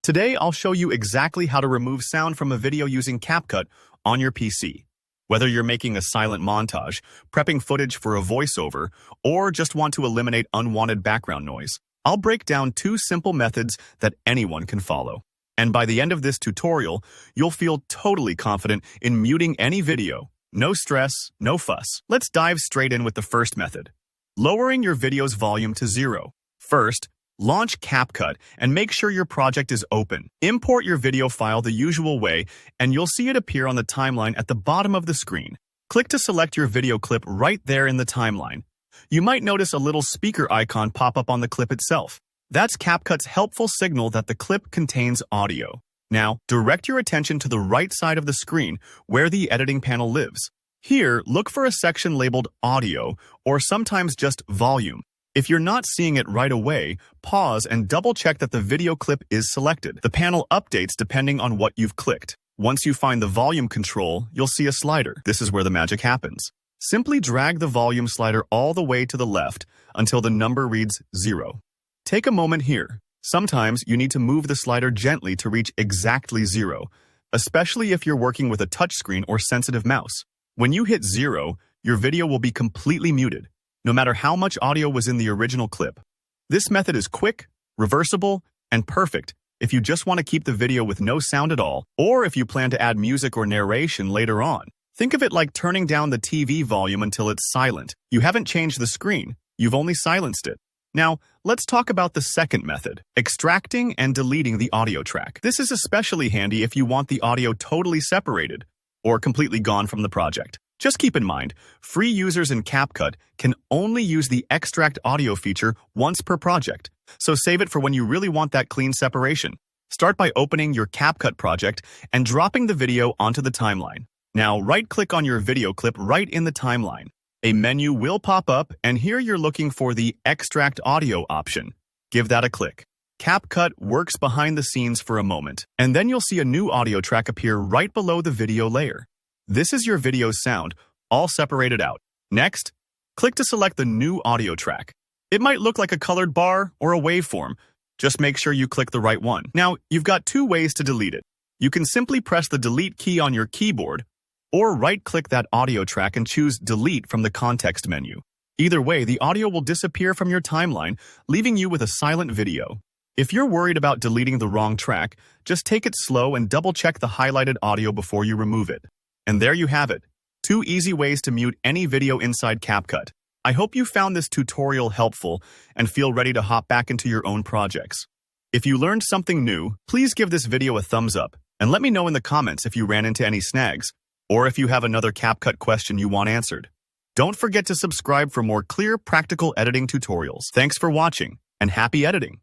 Today, I'll show you exactly how to remove sound from a video using CapCut on your PC. Whether you're making a silent montage, prepping footage for a voiceover, or just want to eliminate unwanted background noise, I'll break down 2 simple methods that anyone can follow. And by the end of this tutorial, you'll feel totally confident in muting any video. No stress, no fuss. Let's dive straight in with the first method. Lowering your video's volume to 0. First, launch CapCut and make sure your project is open. Import your video file the usual way, and you'll see it appear on the timeline at the bottom of the screen. Click to select your video clip right there in the timeline. You might notice a little speaker icon pop up on the clip itself. That's CapCut's helpful signal that the clip contains audio. Now, direct your attention to the right side of the screen where the editing panel lives. Here, look for a section labeled Audio, or sometimes just Volume. If you're not seeing it right away, pause and double-check that the video clip is selected. The panel updates depending on what you've clicked. Once you find the volume control, you'll see a slider. This is where the magic happens. Simply drag the volume slider all the way to the left until the number reads 0. Take a moment here. Sometimes you need to move the slider gently to reach exactly 0, especially if you're working with a touchscreen or sensitive mouse. When you hit 0, your video will be completely muted, no matter how much audio was in the original clip. This method is quick, reversible, and perfect if you just want to keep the video with no sound at all, or if you plan to add music or narration later on. Think of it like turning down the TV volume until it's silent. You haven't changed the screen, you've only silenced it. Now, let's talk about the second method, extracting and deleting the audio track. This is especially handy if you want the audio totally separated or completely gone from the project. Just keep in mind, free users in CapCut can only use the extract audio feature once per project, so save it for when you really want that clean separation. Start by opening your CapCut project and dropping the video onto the timeline. Now, right-click on your video clip right in the timeline. A menu will pop up, and here you're looking for the Extract Audio option. Give that a click. CapCut works behind the scenes for a moment, and then you'll see a new audio track appear right below the video layer. This is your video's sound, all separated out. Next, click to select the new audio track. It might look like a colored bar or a waveform. Just make sure you click the right one. Now, you've got 2 ways to delete it. You can simply press the Delete key on your keyboard, or right-click that audio track and choose Delete from the context menu. Either way, the audio will disappear from your timeline, leaving you with a silent video. If you're worried about deleting the wrong track, just take it slow and double-check the highlighted audio before you remove it. And there you have it, 2 easy ways to mute any video inside CapCut. I hope you found this tutorial helpful and feel ready to hop back into your own projects. If you learned something new, please give this video a thumbs up and let me know in the comments if you ran into any snags, or if you have another CapCut question you want answered. Don't forget to subscribe for more clear, practical editing tutorials. Thanks for watching, and happy editing!